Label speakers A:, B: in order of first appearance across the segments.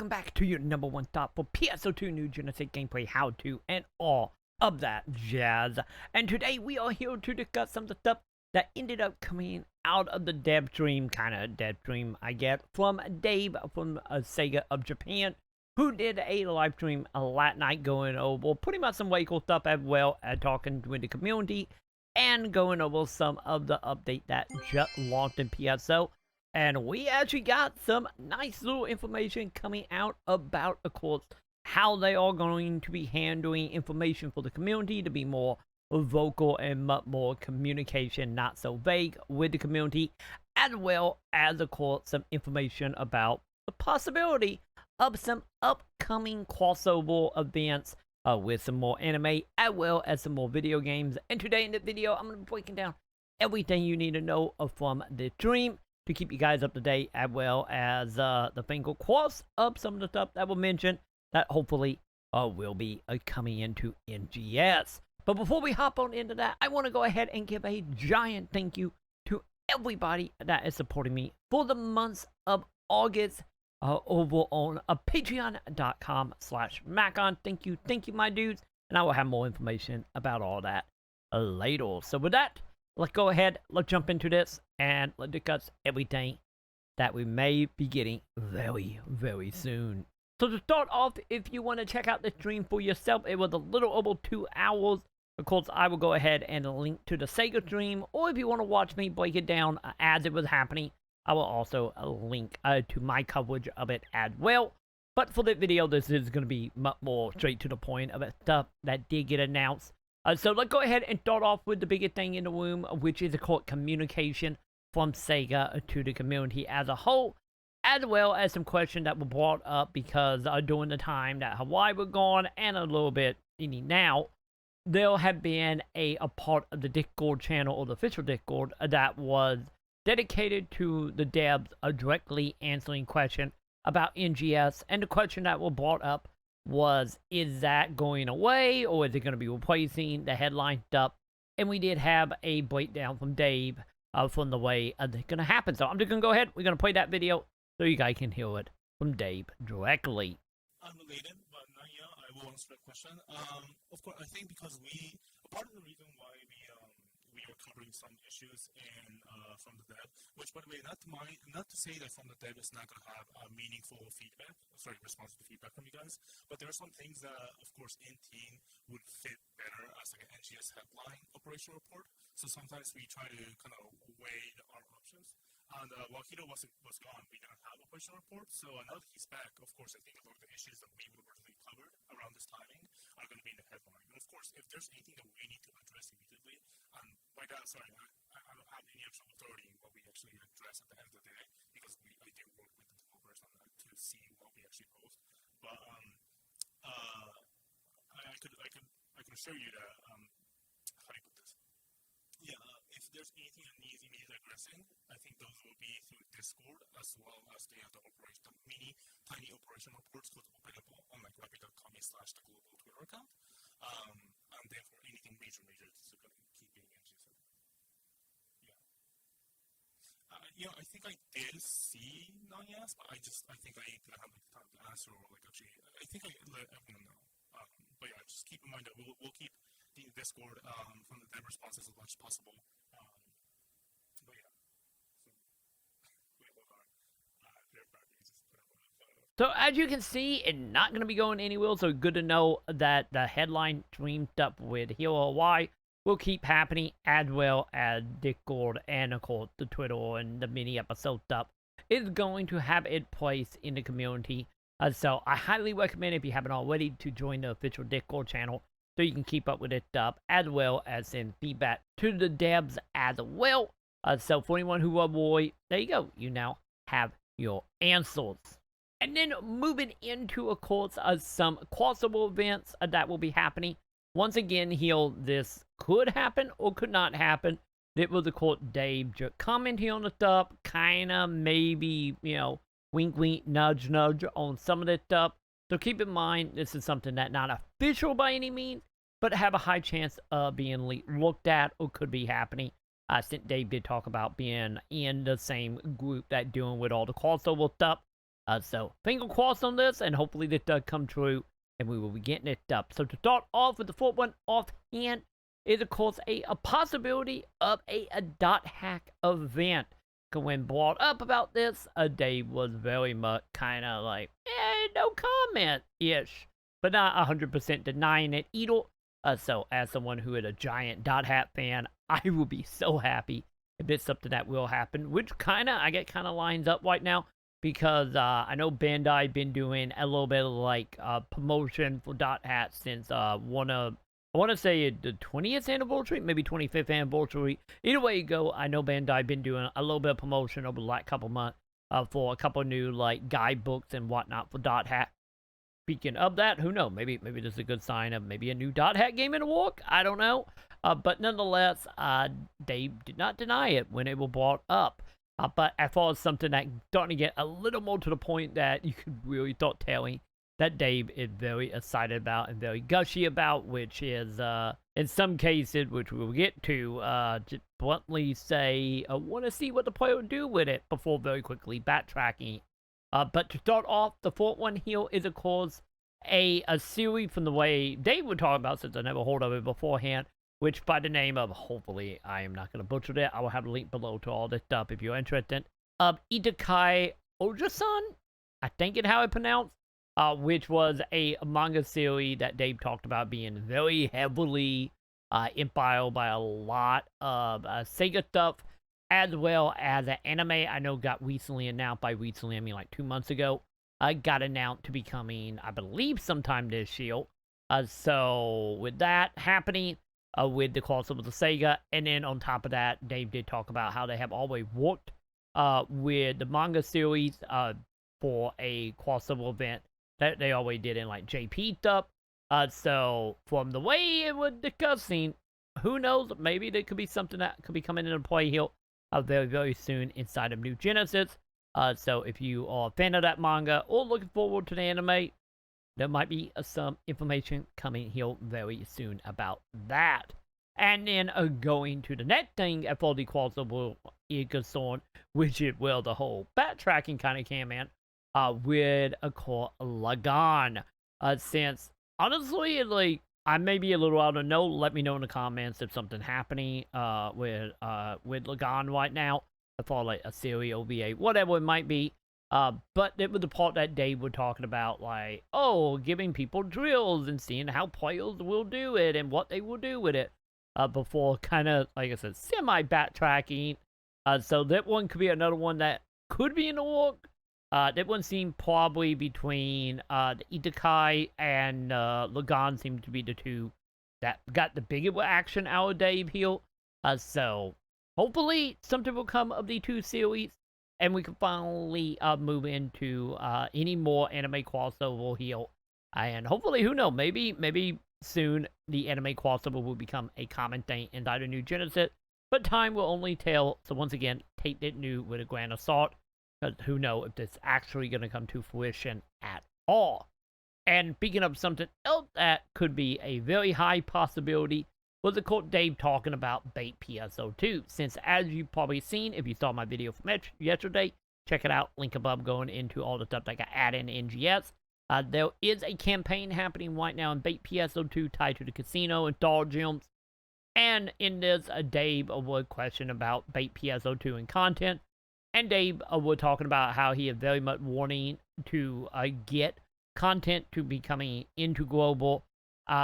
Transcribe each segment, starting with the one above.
A: welcome back to your #1 stop for PSO2 New Genesis gameplay, how to, and all of that jazz. And today we are here to discuss some of the stuff that ended up coming out of the dev stream, I guess, from Dave from Sega of Japan, who did a live stream last night going over pretty much some way cool stuff as well as talking with the community and going over some of the update that just launched in PSO. And we actually got some nice little information coming out about, of course, how they are going to be handling information for the community to be more vocal and much more communication, not so vague with the community, as well as, of course, some information about the possibility of some upcoming crossover events with some more anime, as well as some more video games. And today in the video, I'm going to be breaking down everything you need to know from the stream to keep you guys up to date, as well as the finger cross of some of the stuff that will mention that hopefully will be coming into NGS. But before we hop on into that, I want to go ahead and give a giant thank you to everybody that is supporting me for the months of August over on patreon.com/Maconn. Thank you, my dudes. And I will have more information about all that later. So with that, let's go ahead, let's jump into this, and let's discuss everything that we may be getting very, very soon. So to start off, if you want to check out the stream for yourself, it was a little over 2 hours. Of course, I will go ahead and link to the Sega stream, or if you want to watch me break it down as it was happening, I will also link to my coverage of it as well. But for the video, this is going to be much more straight to the point of it, stuff that did get announced. So let's go ahead and start off with the biggest thing in the room, which is, of course, communication from Sega to the community as a whole, as well as some questions that were brought up because during the time that Hawaii was gone and a little bit now, there have been a part of the Discord channel, or the official Discord, that was dedicated to the devs directly answering questions about NGS, and the question that was brought up was, is that going away, or is it going to be replacing the headline stuff? And we did have a breakdown from Dave from the way it's going to happen. So I'm just going to go ahead, we're going to play that video so you guys can hear it from Dave directly.
B: Unrelated, but not yet. I will answer that question. Of course, I think because part of the reason why we are covering some issues from the dev, which, by the way, not to say that from the dev is not going to have meaningful response to feedback from you guys, but there are some things that, of course, in team would fit better as like an NGS headline operation report. So sometimes we try to kind of weigh our options. And while Hito was gone, we didn't have operation report. So now that he's back, of course, I think a lot of the issues that we would originally covered around this timing are going to be in the headline. And of course, if there's anything that we need to address immediately, and by that, sorry, I don't have any actual authority in what we actually address at the end of the day, because I do work with the developers on that to see what we actually post. But I can assure you that how do you put this? Yeah, if there's anything that needs immediate addressing, I think those will be through Discord, as well as the mini tiny operation reports available on like rapid.com/the global Twitter account. And therefore anything major is going to keep being NGS. Yeah. I think I did see non-yes, but I think I didn't have the time to answer, or like actually, I think I let everyone know. But yeah, just keep in mind that we'll keep the Discord from the dev responses as much as possible. But yeah.
A: So as you can see, it's not going to be going anywhere, so good to know that the headline stream stuff with Hero Y will keep happening, as well as Discord and, of course, the Twitter and the mini episode stuff is going to have its place in the community. So I highly recommend, if you haven't already, to join the official Discord channel so you can keep up with this stuff, as well as send feedback to the devs as well. So for anyone who was worried, there you go. You now have your answers. And then moving into, of course, some crossover events that will be happening. Once again, here, this could happen or could not happen. It was, of course, Dave just commenting on the stuff, kind of maybe, wink, wink, nudge, nudge on some of this stuff. So keep in mind, this is something that's not official by any means, but have a high chance of being looked at or could be happening. Since Dave did talk about being in the same group that doing with all the crossover stuff. So finger crossed on this, and hopefully this does come true, and we will be getting it up. So to start off with the fourth one offhand is, of course, a possibility of a dot hack event. When brought up about this, Dave was very much kind of like, no comment-ish, but not 100% denying it either. So as someone who is a giant dot hack fan, I will be so happy if it's something that will happen, which I get kind of lines up right now, because I know Bandai been doing a little bit of like promotion for dot hats since I want to say the 20th anniversary, maybe 25th anniversary. Either way you go, I know Bandai been doing a little bit of promotion over the last couple months for a couple new like guidebooks and whatnot for dot hat. Speaking of that, who knows? Maybe this is a good sign of maybe a new dot hat game in the work. I don't know. But nonetheless, they did not deny it when it was brought up. But as far as something that starting to get a little more to the point that you could really start telling that Dave is very excited about and very gushy about, which is, in some cases, which we'll get to, just bluntly say, I want to see what the player will do with it before very quickly backtracking. But to start off, the fourth one here is, of course, a series from the way Dave would talk about, since I never heard of it beforehand, which by the name of, hopefully I am not going to butcher it, I will have a link below to all this stuff if you're interested, of Isekai Oja-san, I think it's how it's pronounced, which was a manga series that Dave talked about being very heavily inspired by a lot of Sega stuff, as well as an anime I know got recently announced. By recently, I mean like 2 months ago. Got announced to be coming, I believe, sometime this year. So with that happening, with the crossover with the Sega, and then on top of that, Dave did talk about how they have always worked with the manga series for a crossover event that they always did in like JP stuff. So from the way it was discussing, who knows, maybe there could be something that could be coming into play here very, very soon inside of New Genesis. So if you are a fan of that manga or looking forward to the anime, there might be some information coming here very soon about that. And then going to the next thing at the crossover is concerned, which is, well, the whole backtracking kind of came in with a Gurenn Lagann. Since, honestly, like, I may be a little out of know. Let me know in the comments if something happening with Lagann right now, for like a series, OVA, whatever it might be. But it was the part that Dave was talking about, like, giving people drills and seeing how players will do it and what they will do with it. Before kind of, like I said, semi-backtracking. So that one could be another one that could be in the work. That one seemed probably between the Isekai and Lagann seemed to be the two that got the biggest action out of Dave here. So hopefully something will come of the two series, and we can finally move into any more anime crossover here. And hopefully, who knows, maybe soon the anime crossover will become a common thing inside of New Genesis. But time will only tell. So once again, take that new with a grain of salt. Because who knows if this is actually going to come to fruition at all. And speaking of something else that could be a very high possibility, was the quote Dave talking about bait PSO2. Since, as you've probably seen, if you saw my video from yesterday, check it out. Link above going into all the stuff that got added in NGS. There is a campaign happening right now in bait PSO2 tied to the casino and doll gyms. And in this, Dave would question about bait PSO2 and content. And Dave was talking about how he is very much wanting to get content to be coming into global.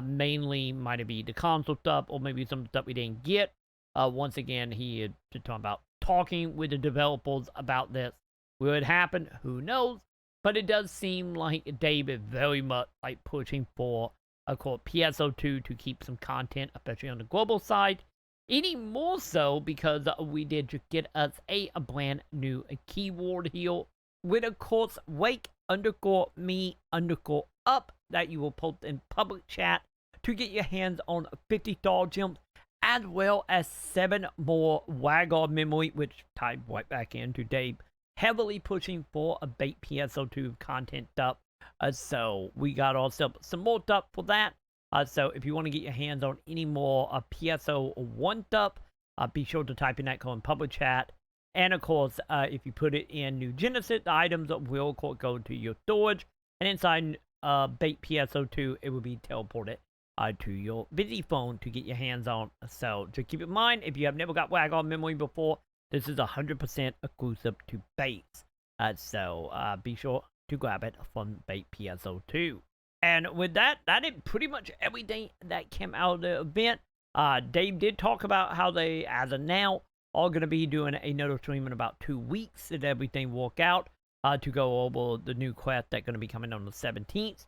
A: Mainly might it be the console stuff or maybe some stuff we didn't get. Once again, he is talking about talking with the developers about this. Will it happen? Who knows? But it does seem like Dave is very much like pushing for a PSO2 to keep some content, especially on the global side. Any more so because we did just get us a brand new keyword here with, of course, wake_me_up that you will post in public chat to get your hands on 50 doll gems, as well as 7 more Wagor memory, which tied right back into Dave heavily pushing for a bait PSO2 content stuff. So we got ourselves some more stuff for that. So if you want to get your hands on any more PSO1 stuff, be sure to type in that code in public chat. And of course, if you put it in New Genesis, the items will go to your storage. And inside Bait PSO2, it will be teleported to your busy phone to get your hands on. So just keep in mind, if you have never got Wagon memory before, this is 100% exclusive to Baits. So be sure to grab it from Bait PSO2. And with that, that is pretty much everything that came out of the event. Dave did talk about how they, as of now, are going to be doing another stream in about 2 weeks if everything work out to go over the new quest that's going to be coming on the 17th.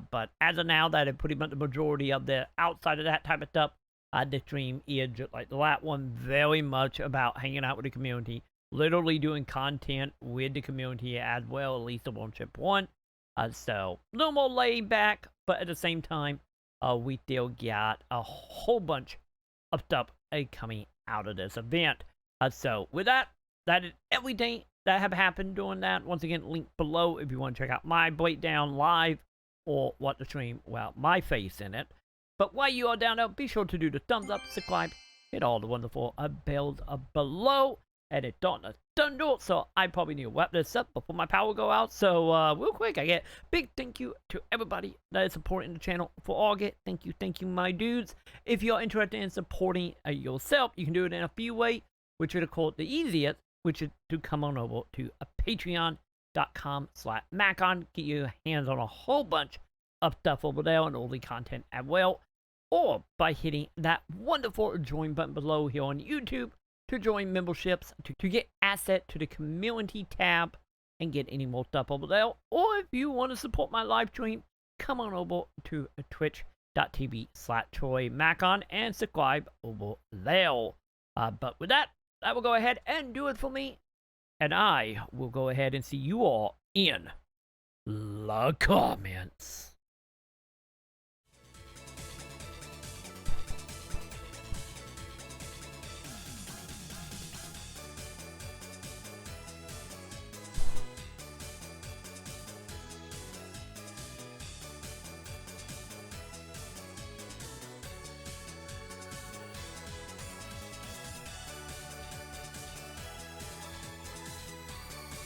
A: But as of now, that is pretty much the majority of the outside of that type of stuff. The stream is just like the last one, very much about hanging out with the community, literally doing content with the community as well, at least the One-Ship One. So a little more laid back, but at the same time, we still got a whole bunch of stuff coming out of this event. So with that, that is everything that have happened during that. Once again, link below if you want to check out my breakdown live or what the stream, well, my face in it. But while you are down there, be sure to do the thumbs up, subscribe, hit all the wonderful bells below. And it done it. So I probably need to wrap this up before my power go out. So real quick, I get big thank you to everybody that is supporting the channel for August. Thank you, my dudes. If you're interested in supporting yourself, you can do it in a few ways, which is called the easiest, which is to come on over to patreon.com/Maconn. Get your hands on a whole bunch of stuff over there and all the content as well. Or by hitting that wonderful join button below here on YouTube to join memberships, to get asset to the community tab and get any more stuff over there. Or if you want to support my live stream, come on over to twitch.tv/TroyMaconn and subscribe over there. But with that, that will go ahead and do it for me. And I will go ahead and see you all in the comments.